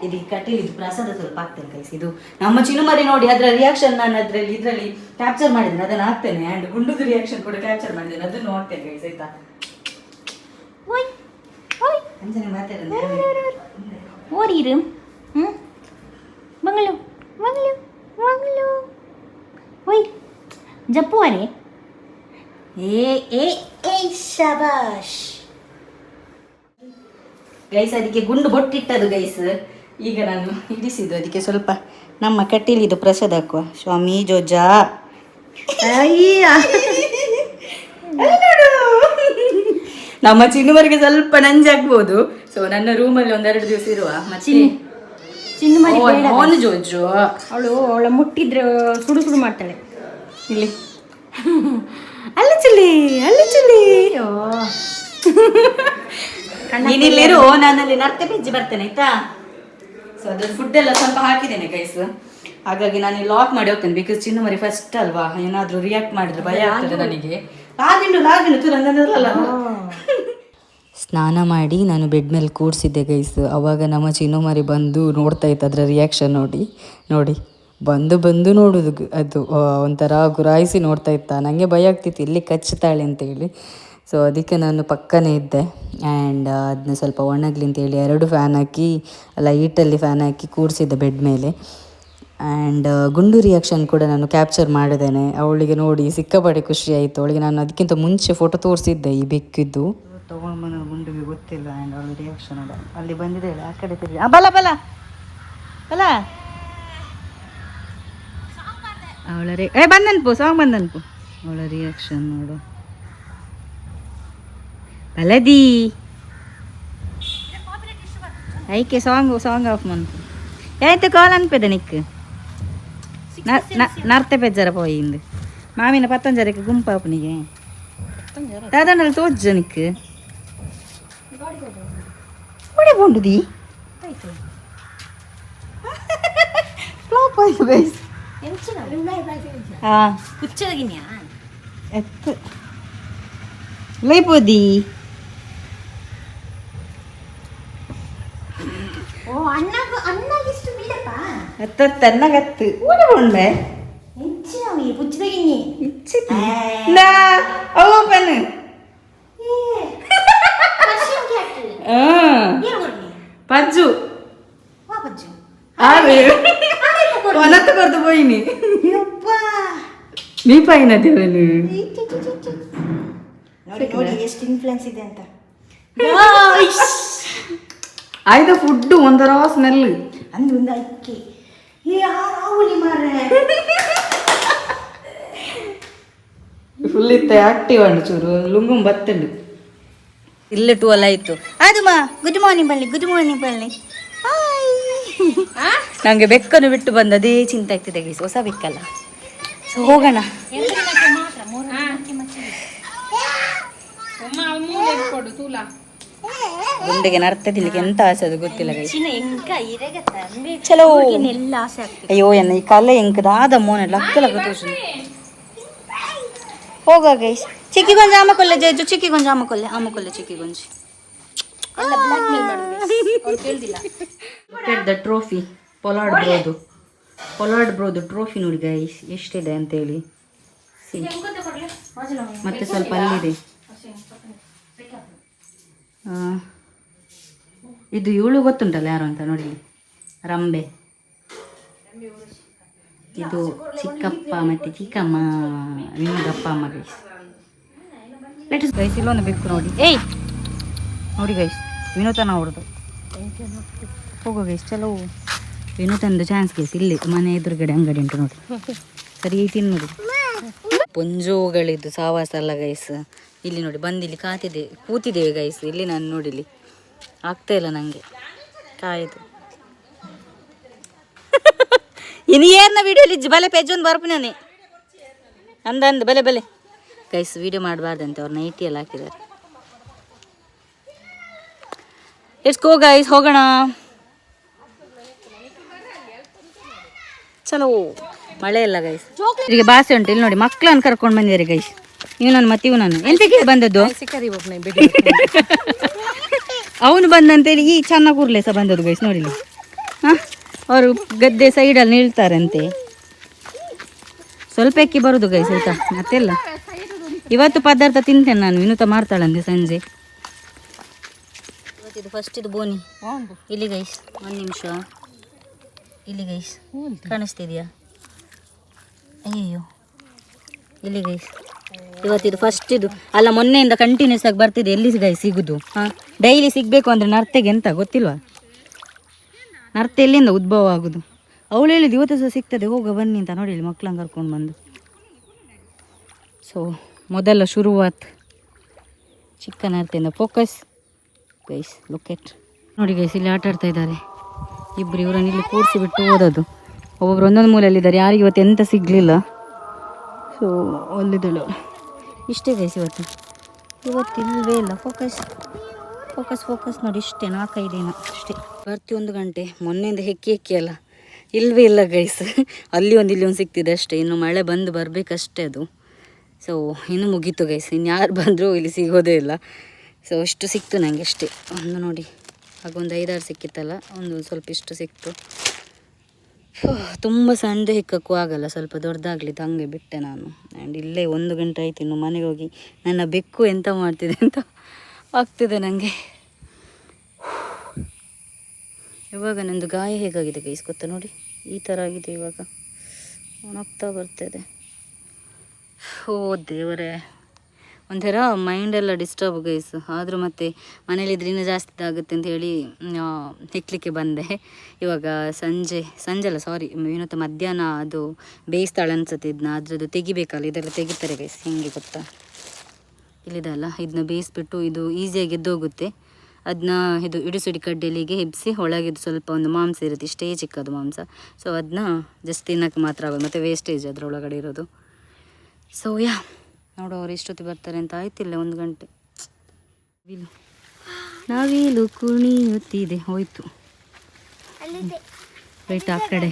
ಇದು ಕಟೀಲಿದ್ದು ಪ್ರಸಾದ ಸ್ವಲ್ಪ ಹಾಕ್ತೇನೆ ಗೈಸ್. ಇದು ನಮ್ಮ ಚಿನುಮರಿ ನೋಡಿ, ಅದರ ರಿಯಾಕ್ಷನ್ ನಾನು ಇದರಲ್ಲಿ ಕ್ಯಾಪ್ಚರ್ ಮಾಡಿದ್ದೇನೆ, ಅದನ್ನು ಹಾಕ್ತೇನೆ. ಆ್ಯಂಡ್ ಗುಂಡುದು ರಿಯಾಕ್ಷನ್ ಕೂಡ ಕ್ಯಾಪ್ಚರ್ ಮಾಡಿದ್ದೇನೆ, ಅದನ್ನು ಹಾಕ್ತೇನೆ ಗೈಸ್ ಆಯ್ತಾ.
ಓರಿರು ಮಂಗಳು ಓಯ್ ಜಪ್ಪುವರೆ ಏ ಶಬಾಷ್
ಗೈಸ್. ಅದಕ್ಕೆ ಗುಂಡು ಬೊಟ್ಟಿಟ್ಟದು ಗೈಸ್. ಈಗ ನಾನು ಇಡಿಸಿದ್ದು ಅದಕ್ಕೆ ಸ್ವಲ್ಪ ನಮ್ಮ ಕಟೀಲಿದು ಪ್ರಸಾದ ಹಾಕುವ. ಸ್ವಾಮಿ ಜೋಜಾ ನಮ್ಮ ಚಿನ್ನುವರಿಗೆ ಸ್ವಲ್ಪ ನಂಜಾಗ್ಬೋದು. ಸೊ ನನ್ನ ರೂಮಲ್ಲಿ 1-2 ದಿವಸ ಇರುವ. ಮತ್ತೆ ಜೋಜು
ಅವಳ ಮುಟ್ಟಿದ್ರೆ ಸುಡು ಮಾಡ್ತಾಳೆ.
ಇಲ್ಲಿ ಅಲ್ಲಿ ಚಿಲ್ಲಿ ನೀನಿಲ್ಲಿರು, ನಾನಲ್ಲಿ ನರ್ತೆ ಪೆಜ್ಜಿ ಬರ್ತೇನೆ ಆಯ್ತಾ. ಸೊ ಅದ್ರ ಫುಡ್ ಎಲ್ಲ ಸ್ವಲ್ಪ ಹಾಕಿದ್ದೇನೆ ಗೈಸ್. ಹಾಗಾಗಿ ನಾನು ಲಾಕ್ ಮಾಡಿ ಹೋಗ್ತೇನೆ. ಬಿಕಾಸ್ ಚಿನ್ನು ಮರಿ ಫಸ್ಟ್ ಅಲ್ವಾ, ಏನಾದರೂ ರಿಯಾಕ್ಟ್ ಮಾಡಿದ್ರೆ ಭಯ ಆಗ್ತದೆ ನನಗೆ. ಸ್ನಾನ ಮಾಡಿ ನಾನು ಬೆಡ್ ಮೇಲೆ ಕೂರಿಸಿದ್ದೆ ಗೈಸ್. ಅವಾಗ ನಮ್ಮ ಚಿನ್ನು ಮರಿ ಬಂದು ನೋಡ್ತಾ ಇತ್ತು. ಅದರ ರಿಯಾಕ್ಷನ್ ನೋಡಿ ಬಂದು ನೋಡೋದು. ಅದು ಒಂಥರ ಗುರಾಯಿಸಿ ನೋಡ್ತಾ ಇತ್ತ. ನನಗೆ ಭಯ ಆಗ್ತಿತ್ತು ಇಲ್ಲಿ ಕಚ್ಚುತ್ತಾಳೆ ಅಂತೇಳಿ. ಸೊ ಅದಕ್ಕೆ ನಾನು ಪಕ್ಕನೇ ಇದ್ದೆ. ಆ್ಯಂಡ್ ಅದನ್ನ ಸ್ವಲ್ಪ ಒಣಗಲಿ ಅಂತೇಳಿ 2 ಫ್ಯಾನ್ ಹಾಕಿ ಲೈಟಲ್ಲಿ ಫ್ಯಾನ್ ಹಾಕಿ ಕೂರಿಸಿದ್ದೆ ಬೆಡ್ ಮೇಲೆ. ಆ್ಯಂಡ್ ಗುಂಡು ರಿಯಾಕ್ಷನ್ ಕೂಡ ನಾನು ಕ್ಯಾಪ್ಚರ್ ಮಾಡಿದ್ದೇನೆ. ಅವಳಿಗೆ ನೋಡಿ ಸಿಕ್ಕಾಪಟ್ಟೆ ಖುಷಿ ಆಯಿತು. ಅವಳಿಗೆ ನಾನು ಅದಕ್ಕಿಂತ ಮುಂಚೆ ಫೋಟೋ ತೋರಿಸಿದ್ದೆ ಈ ಬೆಕ್ಕಿದ್ದು. ತೊಗೊಂಡು ಬಂದ ಗುಂಡಿಗೆ ಗೊತ್ತಿಲ್ಲ. ಆ್ಯಂಡ್ ಅವಳ ರಿಯಾಕ್ಷನ್ ಅಲ್ಲಿ ಬಂದಿದೆ, ಆ ಕಡೆ ತಿರುಗಿ ಬಲ ಅವಳ ಬಂದನ್ಪು ಸಾಂಗ್ ಬಂದನ್ಪು ಅವಳ ರಿಯಾಕ್ಷನ್ ನೋಡು. ಬಲದಿ ಐಕೆ ಸಾಂಗ್ ಆಫ್ ಮನ್ಪು ಆಯ್ತು ಕಾಲ್ ಅನ್ಪೇದ ನಿಕ್ ನರ್ತೆ ಪೆಜ್ಜರ ಪೋಯಿಂದು ಮಾವಿನ 15 ಗುಂಪಾಪನಿಗೆ దాదాపు తోచ్చు నీకు కూడా బాగుంటుంది. Flop ఆಯ್ತು guys.
ಕುಚ್ಚಗಿನ್ಯಾ
ಎತ್ತು ಲೈಪೋದಿ
ಓ ಅಣ್ಣಗಿಷ್ಟು ಬಿಲ್ಲಪ್ಪ
ಎತ್ತ ತನ್ನಗತ್ತು ಕೂಡ ಬಂಡೆ
ಹೆಚ್ಚಿನವಿ ಪುಚ್ಚಗಿನ್ನಿ
ನಾ ಓಪನ್ ಪಜ್ಜು ಒನತ್ತು ಕೊರ್ದು ಪೋಯಿನಿ ನೀ ಪೈನ ದೇವನು
ನೋಡಿ ಎಷ್ಟು ಇನ್ಫ್ಲುಯೆನ್ಸ್ ಇದೆ ಅಂತ.
ಆಯ್ತು ಫುಡ್ ಒಂಥರ ಸ್ಮೆಲ್
ಅಂದು ಒಂದು ಅಕ್ಕಿ ರಾಹುಲಿ ಮಾರ್ರೆ
ಫುಲ್ ಇತ್ತೆ ಆಕ್ಟಿವ್ ಅಂಡು ಚೂರು ಲುಂಗುಂ ಬತ್ತಂಡು ಇಲ್ಲ 12 ಆಯಿತು.
ಅದು ಮಾ ಗುಡ್ ಮಾರ್ನಿಂಗ್ ಬಳ್ಳಿ
ನನಗೆ ಬೆಕ್ಕನ್ನು ಬಿಟ್ಟು ಬಂದದೇ ಚಿಂತೆ ಆಗ್ತಿದೆ ಗೈಸ್. ಹೊಸ ಬೆಕ್ಕಲ್ಲ. ಸೊ ಹೋಗೋಣ. ಗುಂಡಿಗೆ ನರ್ತ ತಿನ್ಲಿಕ್ಕೆ ಎಂತ ಆಸೆ ಅದು ಗೊತ್ತಿಲ್ಲ ಗೈಸ್. ಚಲೋ ಅಯ್ಯೋ ಎನ್ನ ಈ ಕಲೆ ಎಂಕ್ ದಾದ ಮೋನ ಲಕ್ಕ ತೋರ್ಸು ಹೋಗ ಗೈಸ್. ಚಿಕ್ಕಿ ಗೊಂಜಿ ಆಮಕೊಲ್ಲೆ ಜೇಜು ಚಿಕ್ಕಿ ಗೊಂಜಿ ಆಮಕೊಲ್ಲೆ ಚಿಕ್ಕಿ ಗೊಂಜಿ
ಎಲ್ಲ ಬ್ಲಾಕ್ ಮೇಲ್ ಮಾಡೋದು ಅವ್ರು ಕೇಳ್ದಿಲ್ಲ.
ದ ಟ್ರೋಫಿ ಪೊಲಾರ್ಡ್ ಬ್ರೋದು ಟ್ರೋಫಿ ನೋಡಿ ಗೈಸ್ ಎಷ್ಟಿದೆ ಅಂತೇಳಿ. ಮತ್ತೆ ಸ್ವಲ್ಪ ಅಲ್ಲಿದೆ. ಇದು ಇವಳು ಗೊತ್ತುಂಟಲ್ಲ ಯಾರು ಅಂತ ನೋಡಿ, ರಂಬೆ. ಇದು ಚಿಕ್ಕಪ್ಪ ಮತ್ತು ಚಿಕ್ಕಮ್ಮ ವಿನೋದಪ್ಪ ಅಮ್ಮ ಗೈಸ್. ಲೆಟಸ್ ಗೈಸ್ ಇಲ್ಲೊಂದು ಬೇಕು ನೋಡಿ. ನೋಡಿ ಗೈಸ್ ವಿನೋದನ ಅವ್ರದ್ದು. ಹೋಗೋ ಗೈಸ್ ಚಲೋ ವಿನೂತಂದು ಚಾನ್ಸ್ ಗೈಸ್ ಇಲ್ಲಿ ಮನೆ ಎದುರುಗಡೆ ಅಂಗಡಿ ಉಂಟು ನೋಡಿ ಸರಿ ತಿನ್ನೋದು ಪುಂಜುಗಳಿದ್ದು ಸಾವಾಸ ಅಲ್ಲ ಗೈಸ್. ಇಲ್ಲಿ ನೋಡಿ ಬಂದು ಇಲ್ಲಿ ಕೂತಿದ್ದೇವೆ ಗೈಸ್. ಇಲ್ಲಿ ನಾನು ನೋಡಿಲಿ ಆಗ್ತಾ ಇಲ್ಲ ನನಗೆ ಕಾಯ್ದು ಇನ್ನು ಏರ್ನ ವಿಡಿಯೋಲಿ ಬಲೆ ಪೇಜ್ ಒಂದು ಬರ್ಪನೇ ಅಂದ ಬಲೆ ಬಲೆ ಗೈಸ್. ವಿಡಿಯೋ ಮಾಡಬಾರ್ದಂತೆ ಅವ್ರು ನೈಟಿ ಎಲ್ಲ ಹಾಕಿದ್ದಾರೆ. ಲೆಟ್ಸ್ ಗೋ ಗೈಸ್, ಹೋಗೋಣ ಚಲೋ. ಮಳೆ ಇಲ್ಲ ಗೈಸ್, ಈಗ ಬಾಸೆ ಉಂಟು. ಇಲ್ಲಿ ನೋಡಿ ಮಕ್ಕಳನ್ನು ಕರ್ಕೊಂಡು ಬಂದಿದ್ದಾರೆ ಗೈಸ್. ಇವನನ್ನು ಮತ್ತೆ ಇವನನ್ನು ಎಂತಕ್ಕೆ ಬಂದದ್ದು ಅವನು ಬಂದಂತೇಳಿ ಈ ಚೆನ್ನ ಕೂರ್ಲೆ ಸಹ ಬಂದದ್ದು ಗೈಸ್. ನೋಡಿಲಿ ಹಾಂ, ಅವರು ಗದ್ದೆ ಸೈಡಲ್ಲಿ ನಿಲ್ತಾರಂತೆ. ಸ್ವಲ್ಪ ಎಕ್ಕಿ ಬರೋದು ಗೈಸ್ ಆಯ್ತಾ. ಮತ್ತೆಲ್ಲ ಇವತ್ತು ಪದಾರ್ಥ ತಿಂತೇನೆ ನಾನು. ವಿನೂತ ಮಾಡ್ತಾಳಂತೆ ಸಂಜೆ. ಇವತ್ತಿದು ಫಸ್ಟ್ ಇದು ಬೋನಿ ಇಲ್ಲಿ ಗೈಸ್. ಒಂದು ನಿಮಿಷ ಇಲ್ಲಿ ಗೈಸ್ ಕಾಣಿಸ್ತಿದ್ಯಾ? ಅಯ್ಯೋ ಇಲ್ಲಿ ಗೈಸ್ ಇವತ್ತಿದು ಫಸ್ಟ್ ಇದು ಅಲ್ಲ, ಮೊನ್ನೆಯಿಂದ ಕಂಟಿನ್ಯೂಸ್ ಆಗಿ ಬರ್ತಿದೆ. ಎಲ್ಲಿ ಗೈಸ್ ಸಿಗುದು? ಹಾಂ, ಡೈಲಿ ಸಿಗಬೇಕು ಅಂದರೆ ನರ್ತೆಗೆ ಎಂತ ಗೊತ್ತಿಲ್ವಾ? ನರ್ತೆ ಎಲ್ಲಿಂದ ಉದ್ಭವ ಆಗೋದು? ಅವಳು ಹೇಳಿದ್ದು ಇವತ್ತು ಸಹ ಸಿಗ್ತದೆ, ಹೋಗ ಬನ್ನಿ ಅಂತ. ನೋಡಿ ಇಲ್ಲಿ ಮಕ್ಕಳನ್ನ ಕರ್ಕೊಂಡು ಬಂದು. ಸೊ ಮೊದಲ ಶುರುವಾತ್ ಚಿಕ್ಕ ನರ್ತೆಯಿಂದ. ಫೋಕಸ್ ಗೈಸ್, ಲೊಕೆಟ್ ನೋಡಿ ಗೈಸ್. ಇಲ್ಲಿ ಆಟ ಆಡ್ತಾ ಇದ್ದಾರೆ ಇಬ್ಬರು. ಇವರನ್ನು ಇಲ್ಲಿ ಕೂರಿಸಿ ಬಿಟ್ಟು ಓದೋದು. ಒಬ್ಬೊಬ್ರು ಒಂದೊಂದು ಮೂಲೆಯಲ್ಲಿದ್ದಾರೆ. ಯಾರಿಗೆ ಇವತ್ತು ಎಂತ ಸಿಗಲಿಲ್ಲ. ಸೊ ಒಳ್ಳೆದಳು ಇಷ್ಟೇ ಗೈಸ್. ಇವತ್ತಿಲ್ವೇ ಇಲ್ಲ. ಫೋಕಸ್ ಫೋಕಸ್ ಫೋಕಸ್ ನೋಡಿ ಇಷ್ಟೇ. 4-5 ದಿನ ಅಷ್ಟೇ. ಬರ್ತಿ 1 ಗಂಟೆ. ಮೊನ್ನೆಯಿಂದ ಹೆಕ್ಕಿ ಅಲ್ಲ, ಇಲ್ವೇ ಇಲ್ಲ ಗೈಸ್. ಅಲ್ಲಿ ಒಂದು ಇಲ್ಲಿ ಒಂದು ಸಿಗ್ತಿದೆ ಅಷ್ಟೇ. ಇನ್ನು ಮಳೆ ಬಂದು ಬರಬೇಕಷ್ಟೇ ಅದು. ಸೊ ಇನ್ನು ಮುಗೀತು ಗೈಸ್. ಇನ್ನು ಯಾರು ಬಂದರೂ ಇಲ್ಲಿ ಸಿಗೋದೇ ಇಲ್ಲ. ಸೊ ಇಷ್ಟು ಸಿಕ್ತು ನನಗೆ ಅಷ್ಟೇ. ಒಂದು ನೋಡಿ ಹಾಗೊಂದು 5-6 ಸಿಕ್ಕಿತ್ತಲ್ಲ, ಒಂದು ಸ್ವಲ್ಪ ಇಷ್ಟು ಸಿಕ್ತು. ತುಂಬ ಸಣ್ಣ ಹಿಕ್ಕಕ್ಕೂ ಆಗಲ್ಲ, ಸ್ವಲ್ಪ ದೊಡ್ಡದಾಗಲಿದ್ದು ಹಂಗೆ ಬಿಟ್ಟೆ ನಾನು. ಆ್ಯಂಡ್ ಇಲ್ಲೇ 1 ಗಂಟೆ ಆಯ್ತು. ಇನ್ನು ಮನೆಗೆ ಹೋಗಿ ನನ್ನ ಬೆಕ್ಕು ಎಂತ ಮಾಡ್ತಿದೆ ಅಂತ ಆಗ್ತಿದೆ ನನಗೆ. ಇವಾಗ ನಂದು ಗಾಯ ಹೇಗಾಗಿದೆ ಗೈಸ್ ಗೊತ್ತಾ? ನೋಡಿ ಈ ಥರ ಆಗಿದೆ. ಇವಾಗ ಒಣಗ್ತಾ ಬರ್ತಿದೆ. ಓ ದೇವರೇ, ಒಂಥರ ಮೈಂಡೆಲ್ಲ ಡಿಸ್ಟರ್ಬ್ ಗೈಸ್. ಆದರೂ ಮತ್ತೆ ಮನೇಲಿದ್ರೆ ಇನ್ನೂ ಜಾಸ್ತಿ ಆಗುತ್ತೆ ಅಂತ ಹೇಳಿ ಹೆಕ್ಲಿಕ್ಕೆ ಬಂದೆ. ಇವಾಗ ಸಂಜೆ ಅಲ್ಲ ಸಾರಿ, ವಿನೂತ ಮಧ್ಯಾಹ್ನ ಅದು ಬೇಯಿಸ್ತಾಳೆ ಅನ್ಸುತ್ತೆ. ಇದನ್ನ ಅದ್ರದ್ದು ತೆಗಿಬೇಕಲ್ಲ, ಇದೆಲ್ಲ ತೆಗಿತಾರೆ ಗೈಸ್. ಹೆಂಗೆ ಗೊತ್ತಾ? ಇಲ್ಲಿದಲ್ಲ, ಇದನ್ನ ಬೇಯಿಸ್ಬಿಟ್ಟು ಇದು ಈಸಿಯಾಗಿ ಎದ್ದೋಗುತ್ತೆ. ಅದನ್ನ ಇದು ಇಡಿಸುಡಿ ಕಡ್ಡೆಲಿಗೆ ಹೆಬ್ಸಿ ಒಳಗಿದ್ದು ಸ್ವಲ್ಪ ಒಂದು ಮಾಂಸ ಇರುತ್ತೆ, ಇಷ್ಟೇ ಚಿಕ್ಕದು ಮಾಂಸ. ಸೊ ಅದನ್ನ ಜಸ್ಟ್ ತಿನ್ನೋಕ್ಕೆ ಮಾತ್ರ ಆಗೋದು, ಮತ್ತು ವೇಸ್ಟೇಜ್ ಅದರೊಳಗಡೆ ಇರೋದು. ಸೊ ನೋಡು ಅವ್ರು ಎಷ್ಟೊತ್ತಿ ಬರ್ತಾರೆ ಅಂತ. ಆಯ್ತಿಲ್ಲ 1 ಗಂಟೆ. ನಾವಿಲು ಕುಣಿಯುತ್ತಿದೆ. ಹೋಯ್ತು ರೈಟ್. ಆ ಕಡೆ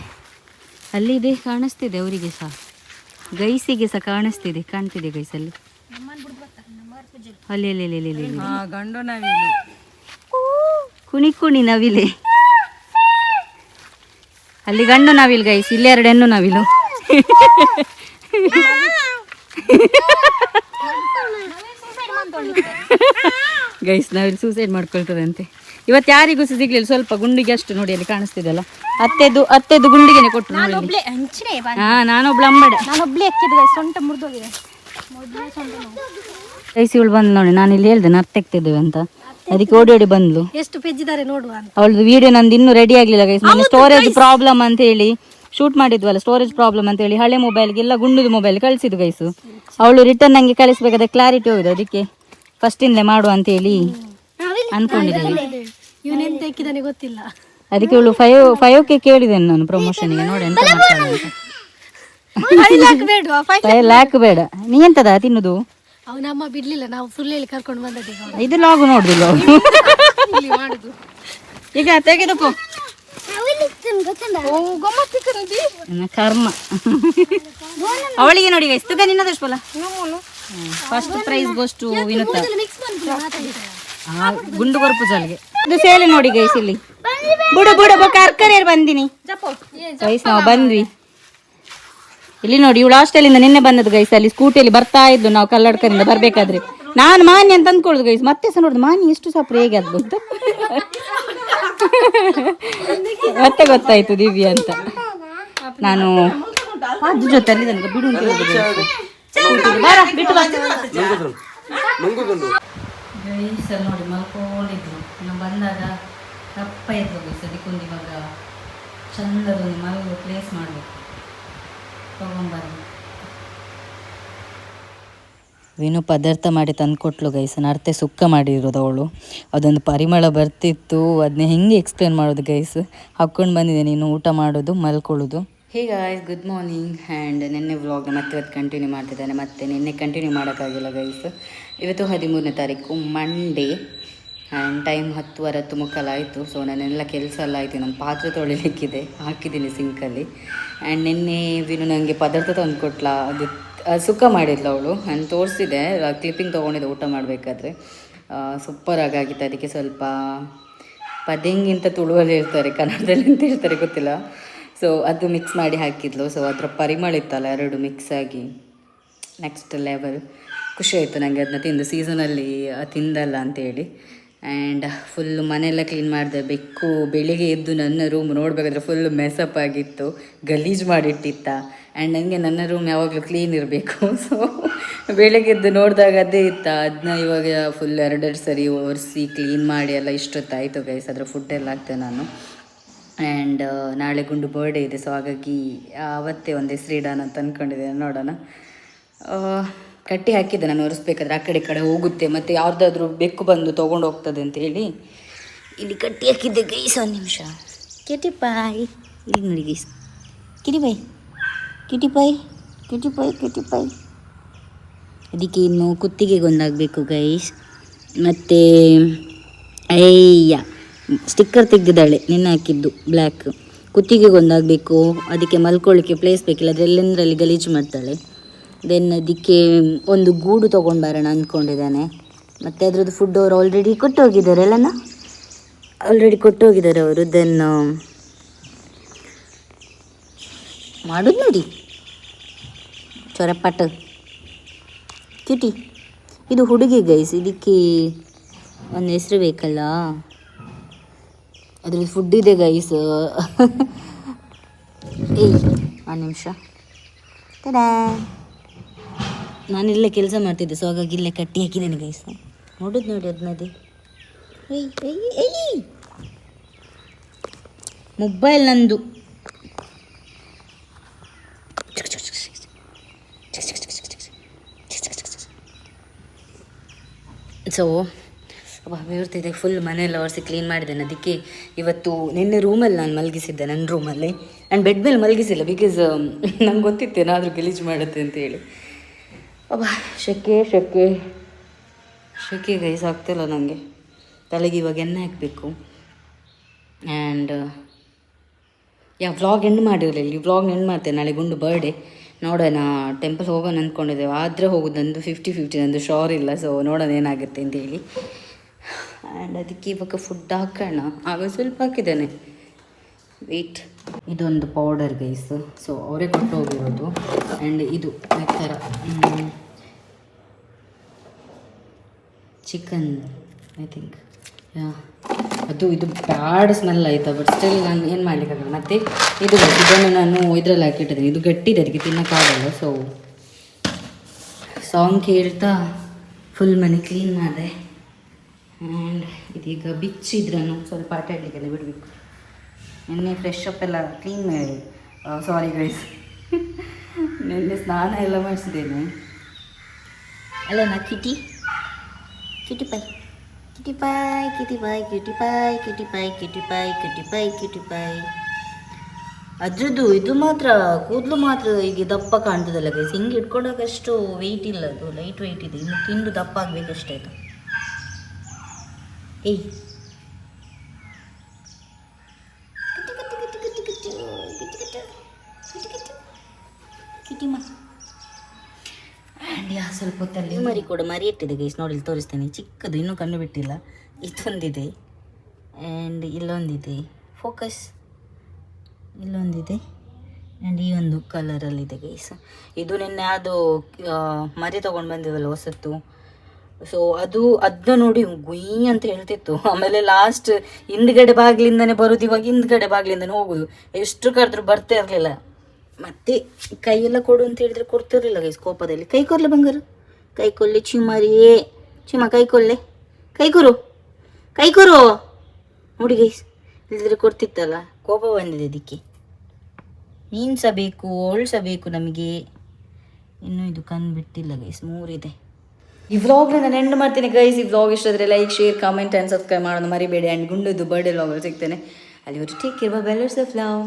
ಅಲ್ಲಿದೆ, ಕಾಣಿಸ್ತಿದೆ ಅವರಿಗೆ ಸಹ, ಗೈಸಿಗೆ ಸಹ ಕಾಣ್ತಿದೆ ಗೈಸಲ್ಲಿ. ಅಲ್ಲಿ
ಗಂಡು ನವಿಲು
ಕುಣಿ ನವಿಲೆ. ಅಲ್ಲಿ ಗಂಡು ನವಿಲು ಗೈಸ್, ಇಲ್ಲಿ 2 ಹೆಣ್ಣು ನವಿಲು. ಗೈಸ್ ನವಿಲು ಸೂಸೈಡ್ ಮಾಡ್ಕೊಳ್ತದಂತೆ. ಇವತ್ತು ಯಾರಿಗೂ ಸಹ ಸಿಗ್ಲಿಲ್ಲ. ಸ್ವಲ್ಪ ಗುಂಡಿಗೆ ಅಷ್ಟು ನೋಡಿ ಅಲ್ಲಿ ಕಾಣಿಸ್ತಿದೆಲ್ಲ. ಅತ್ತೆದು ಗುಂಡಿಗೆನೆ ಕೊಟ್ಟು ನೋಡಿ. ಹಾ, ನಾನೊಬ್ಳು ಅಂಬಡೆ. ಗೈಸ್ ಇವಳು ಬಂದು ನೋಡಿ, ನಾನು ಇಲ್ಲಿ ಹೇಳ್ದೆ ನರ್ತೆಗ್ತಿದ್ದೇವೆ ಅಂತ, ಅದಕ್ಕೆ ಓಡಿ ಬಂದ್ಲು.
ಎಷ್ಟು ಪೆಜ್ಜಿದ್ದಾರೆ ನೋಡುವ.
ಅವಳದು ವಿಡಿಯೋ ನಂದು ಇನ್ನೂ ರೆಡಿ ಆಗ್ಲಿಲ್ಲ ಗೈಸ್. ಮೊನ್ನೆ ಸ್ಟೋರೇಜ್ ಪ್ರಾಬ್ಲಮ್ ಅಂತ ಹೇಳಿ ಶೂಟ್ ಮಾಡಿದ್ವಲ್ಲ, ಸ್ಟೋರೇಜ್ ಪ್ರಾಬ್ಲಮ್ ಅಂತ ಹೇಳಿ ಹಳೆ ಮೊಬೈಲ್ಗೆಲ್ಲ ಗುಂಡುದು ಮೊಬೈಲ್ ಕಳಿಸಿದ್ದು ಗೈಸು. ಅವಳು ರಿಟರ್ನ್ ನಂಗೆ ಕಳಿಸ್ಬೇಕಾದ್ರೆ ಕ್ಲಾರಿಟಿ ಹೋಗಿದೆ, ಅದಕ್ಕೆ ಫಸ್ಟಿಂದಲೇ ಮಾಡುವ ಅಂತ ಹೇಳಿ ಅನ್ಕೊಂಡಿದ್ದೇವೆ.
ಗೊತ್ತಿಲ್ಲ,
ಅದಕ್ಕೆ ಇವಳು 5K ಕೇಳಿದ್ದೇನೆ ನಾನು ಪ್ರಮೋಷನ್ಗೆ. ನೋಡಿ ಎಂತ ಮಾಡ್ತಾಳೆ. 5 ಲ್ಯಾಕ್ ಬೇಡ. ನೀ ಎಂತದ ತಿನ್ನುದು?
ಅವನಮ್ಮ ಬಿಡ್ಲಿಲ್ಲ, ನಾವು ಫುಲ್ ಹೇಳಿ ಕರ್ಕೊಂಡು ಬಂದದ್ದು.
ಇದು ಲಾಗು ನೋಡುದಿಲ್ಲ ಈಗ ತೆಗೆದುಕೋ. ಕರ್ಮ ಅವಳಿಗೆ ನೋಡಿ ಗೈಸ್. ತುಗ ನಿನ್ನದಷ್ಟು ಬಲ. ಫಸ್ಟ್ ಪ್ರೈಸ್ ಗೋಸ್ಟು ವಿನುತ ಗುಂಡು ಗೊರಪು ಜಾಲಿಗೆ. ಇದು ಸೇಲೆ ನೋಡಿ ಗೈಸ್. ಇಲ್ಲಿ ಬುಡ ಕರ್ಕರಿಯರ್ ಬಂದಿನಿ ಗೈಸ್. ನಾವು ಬಂದ್ವಿ. ಇಲ್ಲಿ ನೋಡಿ ಇವಳು ಹಾಸ್ಟೆಲಿಂದ ನಿನ್ನೆ ಬಂದದ್ದು ಗೈಸ್. ಅಲ್ಲಿ ಸ್ಕೂಟಿಯಲ್ಲಿ ಬರ್ತಾ ಇದ್ದು ನಾವು ಕಲ್ಲಡ್ಕರಿಂದ ಬರ್ಬೇಕಾದ್ರೆ. ನಾನು ಮಾನ್ಯ ಅಂತ ಅಂದ್ಕೊಳ್ಳೋದು ಗೈಸ್. ಮತ್ತೆ ಸಹ ನೋಡುದು ಮಾನ್ಯ ಎಷ್ಟು ಸಹ ಹೇಗೆ ಅದು ಗೊತ್ತು. ಮತ್ತೆ ಗೊತ್ತಾಯ್ತು ದಿವ್ಯಾ ಅಂತ. ನಾನು ಅದ್ರ ಜೊತೆ ಅಲ್ಲಿ ನನಗೆ ಬಿಡು ಅಂತ ಹೇಳಿದ್ರು ಗೈಸ್. ನೋಡಿ ಮಲ್ಕೊಂಡಿದ್ರು. ನಾವು ಬಂದಾಗ ತಪ್ಪ ಇದ್ರು ಗೈಸ್. ಅದಕ್ಕೊಂದು ಇವಾಗ ಚಂದದಲ್ಲಿ ಮಲ್ಲು ಪ್ಲೇಸ್ ಮಾಡಬೇಕು. ತೊಗೊಂಬರ್ರಿ. ವಿನು ಪದಾರ್ಥ ಮಾಡಿ ತಂದುಕೊಟ್ಲು ಗೈಸ್. ನರ್ತೆ ಸುಕ್ಕ ಮಾಡಿರೋದು ಅವಳು. ಅದೊಂದು ಪರಿಮಳ ಬರ್ತಿತ್ತು. ಅದನ್ನೇ ಹೆಂಗೆ ಎಕ್ಸ್ಪ್ಲೇನ್ ಮಾಡೋದು ಗೈಸ್. ಹಾಕ್ಕೊಂಡು ಬಂದಿದ್ದೆ, ನೀನು ಊಟ ಮಾಡೋದು ಮಲ್ಕೊಳ್ಳೋದು. Hey guys, good morning. And ನಿನ್ನೆ ವ್ಲಾಗ್ನ ಮತ್ತೆ ಇವತ್ತು ಕಂಟಿನ್ಯೂ ಮಾಡ್ತಿದ್ದಾನೆ. ಮತ್ತೆ ನಿನ್ನೆ ಕಂಟಿನ್ಯೂ ಮಾಡೋಕ್ಕಾಗಿಲ್ಲ ಗೈಸ್. ಇವತ್ತು 13ನೇ ತಾರೀಕು ಮಂಡೇ ಆ್ಯಂಡ್ ಟೈಮ್ 10:30 ಆಯಿತು. ಸೊ ನನ್ನೆಲ್ಲ ಕೆಲಸ ಎಲ್ಲ ಆಯಿತು. ನಾನು ಪಾತ್ರೆ ತೊಳಿಲಿಕ್ಕಿದೆ, ಹಾಕಿದ್ದೀನಿ ಸಿಂಕಲ್ಲಿ. ಆ್ಯಂಡ್ ನಿನ್ನೆ ವಿನು ನನಗೆ ಪದಾರ್ಥ ತಂದು ಕೊಟ್ಲ. ಅದು ಸುಕ್ಕ ಮಾಡಿದ್ಲು ಅವಳು. ನಾನು ತೋರಿಸಿದೆ, ಕ್ಲಿಪ್ಪಿಂಗ್ ತೊಗೊಂಡಿದ್ದೆ ಊಟ ಮಾಡಬೇಕಾದ್ರೆ. ಸೂಪರಾಗಿ ಆಗಿತ್ತು. ಅದಕ್ಕೆ ಸ್ವಲ್ಪ ಪದಿಂಗಿಂತ ತುಳುವಲ್ಲಿ ಇರ್ತಾರೆ, ಕನ್ನಡದಲ್ಲಿ ಅಂತ ಹೇಳ್ತಾರೆ ಗೊತ್ತಿಲ್ಲ. ಸೊ ಅದು ಮಿಕ್ಸ್ ಮಾಡಿ ಹಾಕಿದ್ಲು. ಸೊ ಅದರ ಪರಿಮಳ ಇತ್ತಲ್ಲ, ಎರಡು ಮಿಕ್ಸ್ ಆಗಿ ನೆಕ್ಸ್ಟ್ ಲೆವೆಲ್. ಖುಷಿ ಆಯಿತು ನನಗೆ ಅದನ್ನ ತಿಂದು. ಸೀಸನಲ್ಲಿ ತಿಂದಲ್ಲ ಅಂತೇಳಿ. ಆ್ಯಂಡ್ ಫುಲ್ಲು ಮನೆಯೆಲ್ಲ ಕ್ಲೀನ್ ಮಾಡಿದೆ. ಬೆಕ್ಕು ಬೆಳಿಗ್ಗೆ ಎದ್ದು ನನ್ನ ರೂಮ್ ನೋಡಬೇಕಾದ್ರೆ ಫುಲ್ಲು ಮೆಸಪ್ ಆಗಿತ್ತು, ಗಲೀಜು ಮಾಡಿಟ್ಟಿತ್ತ. ಆ್ಯಂಡ್ ನನಗೆ ನನ್ನ ರೂಮ್ ಯಾವಾಗಲೂ ಕ್ಲೀನ್ ಇರಬೇಕು. ಸೊ ಬೆಳಿಗ್ಗೆ ಎದ್ದು ನೋಡಿದಾಗ ಅದೇ ಇತ್ತು. ಅದನ್ನ ಇವಾಗ ಫುಲ್ 2 ಸರಿ ಒರೆಸಿ ಕ್ಲೀನ್ ಮಾಡಿ ಎಲ್ಲ ಇಷ್ಟೊತ್ತಾಯಿತು ಗೈಸ್. ಅದರ ಫುಡ್ಡೆಲ್ಲ ಹಾಕ್ತೇನೆ ನಾನು. ಆ್ಯಂಡ್ ನಾಳೆ ಗುಂಡು ಬರ್ಡೇ ಇದೆ. ಸೊ ಹಾಗಾಗಿ ಅವತ್ತೇ ಒಂದು ಹೆಸರಿಡೋಣ ಅಂತ ಅಂದ್ಕೊಂಡಿದ್ದೇನೆ. ನೋಡೋಣ. ಕಟ್ಟಿ ಹಾಕಿದ್ದೆ ನಾನು ಒರೆಸ್ಬೇಕಾದ್ರೆ. ಆ ಕಡೆ ಹೋಗುತ್ತೆ, ಮತ್ತು ಯಾರ್ದಾದ್ರೂ ಬೆಕ್ಕು ಬಂದು ತೊಗೊಂಡು ಹೋಗ್ತದೆ ಅಂತ ಹೇಳಿ ಇಲ್ಲಿ ಕಟ್ಟಿ ಹಾಕಿದ್ದೆ ಗೈಸ್. ಒಂದು ನಿಮಿಷ. ಕಿಟಿ ಪಾಯ್ ಇಲ್ಲಿ ನೋಡಿ ಗೈಸ್. ಕಿಟಿ ಪಾಯ್ ಕಿಟಿ ಪಾಯ್ ಕಿಟಿ ಪಾಯ್ ಕಿಟಿ ಪಾಯ್. ಅದಕ್ಕೆ ಇನ್ನು ಕುತ್ತಿಗೆಗೊಂದಾಗಬೇಕು ಗೈಸ್. ಮತ್ತು ಅಯ್ಯ ಸ್ಟಿಕ್ಕರ್ ತೆಗೆದಿದ್ದಾಳೆ ನಿನ್ನೆ ಹಾಕಿದ್ದು ಬ್ಲ್ಯಾಕ್. ಕುತ್ತಿಗೆಗೊಂದಾಗಬೇಕು. ಅದಕ್ಕೆ ಮಲ್ಕೊಳ್ಳಿಕ್ಕೆ ಪ್ಲೇಸ್ ಬೇಕಿಲ್ಲ, ಅದೆಲ್ಲಂದ್ರಲ್ಲಿ ಗಲೀಜು ಮಾಡ್ತಾಳೆ. ದೆನ್ ಅದಕ್ಕೆ ಒಂದು ಗೂಡು ತೊಗೊಂಡು ಬರೋಣ ಅಂದ್ಕೊಂಡಿದ್ದಾನೆ. ಮತ್ತು ಅದರದ್ದು ಫುಡ್ ಅವರು ಆಲ್ರೆಡಿ ಕೊಟ್ಟು ಹೋಗಿದ್ದಾರೆ ಅಲ್ಲಣ್ಣ, ಆಲ್ರೆಡಿ ಕೊಟ್ಟು ಹೋಗಿದ್ದಾರೆ ಅವರು. ದೆನ್ ಮಾಡೋದು ನೋಡಿ ಚೊರಪಟ ಕಿಟಿ. ಇದು ಹುಡುಗಿ ಗೈಸ್, ಇದಕ್ಕೆ ಒಂದು ಹೆಸರು ಬೇಕಲ್ಲ. ಅದ್ರದ್ದು ಫುಡ್ ಇದೆ ಗೈಸ್. ಏಯ್ ಒಂದು ನಿಮಿಷ. ತಡಾ, ನಾನಿಲ್ಲೇ ಕೆಲಸ ಮಾಡ್ತಿದ್ದೆ. ಸೊ ಹಾಗಾಗಿ ಇಲ್ಲೇ ಕಟ್ಟಿ ಹಾಕಿದ್ದೇನೆ ಗೈಸ್. ನೋಡೋದು ನೋಡಿ ಅದನ್ನದೇ. ಮೊಬೈಲ್ ನಂದು. ಸೊ ಬೆವರ್ತಿದೆ ಫುಲ್. ಮನೆಯೆಲ್ಲ ಒರೆಸಿ ಕ್ಲೀನ್ ಮಾಡಿದ್ದೇನೆ. ಅದಕ್ಕೆ ಇವತ್ತು ನಿನ್ನೆ ರೂಮಲ್ಲಿ ನಾನು ಮಲಗಿಸಿದ್ದೆ, ನನ್ನ ರೂಮಲ್ಲಿ. ಆ್ಯಂಡ್ ಬೆಡ್ ಮೇಲೆ ಮಲಗಿಸಿಲ್ಲ, ಬಿಕಾಸ್ ನಂಗೆ ಗೊತ್ತಿತ್ತು ಏನಾದರೂ ಗಲೀಜು ಮಾಡುತ್ತೆ ಅಂತೇಳಿ. ಶೆಕೆ ಗೈಸ್ ಆಗ್ತಿಲ್ಲ ನನಗೆ. ತಲೆಗೆ ಇವಾಗ ಎಣ್ಣೆ ಹಾಕಬೇಕು. ಆ್ಯಂಡ್ ವ್ಲಾಗ್ ಎಂಡ್ ಮಾಡಿರಲಿಲ್ಲ. ಈ ವ್ಲಾಗ್ನ ಎಂಡ್ ಮಾಡ್ತೇನೆ. ನಾಳೆ ಗುಂಡು ಬರ್ಡೇ. ನೋಡೋಣ, ಟೆಂಪಲ್ ಹೋಗೋಣ ಅಂದ್ಕೊಂಡಿದ್ದೇವೆ. ಆದರೆ ಹೋಗೋದು ನಂದು 50-50, ನಂದು ಶೋರ್ ಇಲ್ಲ. ಸೊ ನೋಡೋಣ ಏನಾಗುತ್ತೆ ಅಂತೇಳಿ. ಆ್ಯಂಡ್ ಅದಕ್ಕೆ ಇವಾಗ ಫುಡ್ ಹಾಕೋಣ. ಆಗ ಸ್ವಲ್ಪ ಹಾಕಿದ್ದೇನೆ, ವೆಯ್ಟ್. ಇದೊಂದು ಪೌಡರ್ ಗೈಸ್. ಸೊ ಅವರೇ ಕೊಟ್ಟು ಹೋಗಿರೋದು. ಆ್ಯಂಡ್ ಇದು ಈ ಥರ ಚಿಕನ್ ಐ ಥಿಂಕ್. ಇದು ಬ್ಯಾಡ್ ಸ್ಮೆಲ್ ಆಯಿತಾ, ಬಟ್ ಸ್ಟಿಲ್ ನಾನು ಏನು ಮಾಡಲಿಕ್ಕಾಗಲ್ಲ. ಮತ್ತು ಇದನ್ನು ನಾನು ಇದರಲ್ಲಿ ಹಾಕಿಟ್ಟಿದ್ದೀನಿ. ಇದು ಗಟ್ಟಿದೆ, ಅದಕ್ಕೆ ತಿನ್ನೋಕ್ಕಾಗಲ್ಲ. ಸೊ ಸಾಂಗ್ ಕೇಳ್ತಾ ಫುಲ್ ಮನೆ ಕ್ಲೀನ್ ಮಾಡಿದೆ. ಆ್ಯಂಡ್ ಇದೀಗ ಬಿಚ್ಚಿದ್ರನ್ನು ಸ್ವಲ್ಪ ಆಟ ಆಡಲಿಕ್ಕೆಲ್ಲ ಬಿಡಬೇಕು. ನಿನ್ನೆ ಫ್ರೆಶ್ ಅಪ್ ಎಲ್ಲ ಕ್ಲೀನ್ ಮಾಡಿ, ಸಾರಿ ಗೈಸ್, ನಿನ್ನೆ ಸ್ನಾನ ಎಲ್ಲ ಮಾಡಿಸಿದ್ದೇನೆ ಅಲ್ಲ ನಾ. ಕಿಟಿ ಪಾಯ್ ಕಿಟಿ ಪಾಯ್ ಕಿಟಿ ಪಾಯ್ ಕಿಟಿ ಪಾಯ್ ಕಿಟಿ ಪಾಯ್ ಕಿಟಿ ಪಾಯ್ ಕಿಟಿ ಪಾಯ್ ಕಿಟಿ ಪಾಯ್. ಅದ್ರದ್ದು ಇದು ಮಾತ್ರ ಕೂದಲು ಮಾತ್ರ ಈಗ ದಪ್ಪ ಕಾಣ್ತದಲ್ಲ ಗೈಸ್. ಹಿಂಗೆ ಇಟ್ಕೊಂಡಾಗಷ್ಟು ವೆಯ್ಟ್ ಇಲ್ಲ, ಅದು ಲೈಟ್ ವೆಯ್ಟ್ ಇದೆ. ಇನ್ನು ತಿಂದು ದಪ್ಪ ಆಗಬೇಕಷ್ಟೇ. ಆಯಿತು. ಏಯ್ ಕಿಟಿಮ. ಆ್ಯಂಡ್ ಸ್ವಲ್ಪ ಹೊತ್ತಲ್ಲಿ ಮರಿ ಕೂಡ ಮರಿ ಇಟ್ಟಿದೆ ಗೈಸ್. ನೋಡಿ ಇಲ್ಲಿ ತೋರಿಸ್ತೇನೆ. ಚಿಕ್ಕದು, ಇನ್ನೂ ಕಣ್ಣು ಬಿಟ್ಟಿಲ್ಲ. ಇದೊಂದಿದೆ ಆ್ಯಂಡ್ ಇಲ್ಲೊಂದಿದೆ. ಫೋಕಸ್. ಇಲ್ಲೊಂದಿದೆ ಆ್ಯಂಡ್ ಈ ಒಂದು ಕಲರಲ್ಲಿದೆ ಗೈಸ್. ಇದು ನಿನ್ನೆ ಅದು ಮರಿ ತೊಗೊಂಡು ಬಂದಿವಲ್ಲ ಹೊಸತ್ತು. ಸೊ ಅದನ್ನ ನೋಡಿ ಗುಯ್ ಅಂತ ಹೇಳ್ತಿತ್ತು. ಆಮೇಲೆ ಲಾಸ್ಟ್ ಹಿಂದ್ಗಡೆ ಬಾಗಿಲಿಂದನೇ ಬರೋದು, ಇವಾಗ ಹಿಂದ್ಗಡೆ ಬಾಗಿಲಿಂದನೇ ಹೋಗೋದು. ಎಷ್ಟು ಕರೆದ್ರೂ ಬರ್ತಾ ಇರಲಿಲ್ಲ. ಮತ್ತೆ ಕೈಯೆಲ್ಲ ಕೊಡು ಅಂತ ಹೇಳಿದ್ರೆ ಕೊಡ್ತಿರ್ಲಿಲ್ಲ ಗೈಸ್ ಕೋಪದಲ್ಲಿ. ಕೈ ಕೊರ್ಲೆ ಬಂಗಾರು, ಕೈ ಕೊಲ್ಲೆ ಚಿಮ್ಮರಿಯೇ ಚಿಮ್ಮ, ಕೈ ಕೊಲ್ಲೆ, ಕೈ ಕೊರು ನೋಡಿ ಗೈಸ್. ಇಲ್ಲದ್ರೆ ಕೊಡ್ತಿತ್ತಲ್ಲ. ಕೋಪ ಬಂದಿದೆ ಅದಕ್ಕೆ. ಮೀನು ಸಹ ಬೇಕು, ಓಳ್ ಸಹ ಬೇಕು ನಮಗೆ. ಇನ್ನೂ ಇದು ಕಣ್ಣು ಬಿಟ್ಟಿಲ್ಲ ಗೈಸ್, 3 ಇದೆ. ಈ ವ್ಲಾಗ್ನ ನಾನು ಎಂಡ್ ಮಾಡ್ತೀನಿ ಗೈಸ್. ಈ ವ್ಲಾಗ್ ಇಷ್ಟ ಆದರೆ like, share, comment and subscribe ಮಾಡೋದು ಮರಿಬೇಡಿ. ಆ್ಯಂಡ್ ಗುಂಡುದು ಬರ್ಡೇ ವ್ಲಾಗಲ್ಲಿ ಸಿಗ್ತೇನೆ. ಅಲ್ಲಿವರೆಗೆ ಟೇಕ್ ಕೇರ್, ಬೈ, ಲವ್.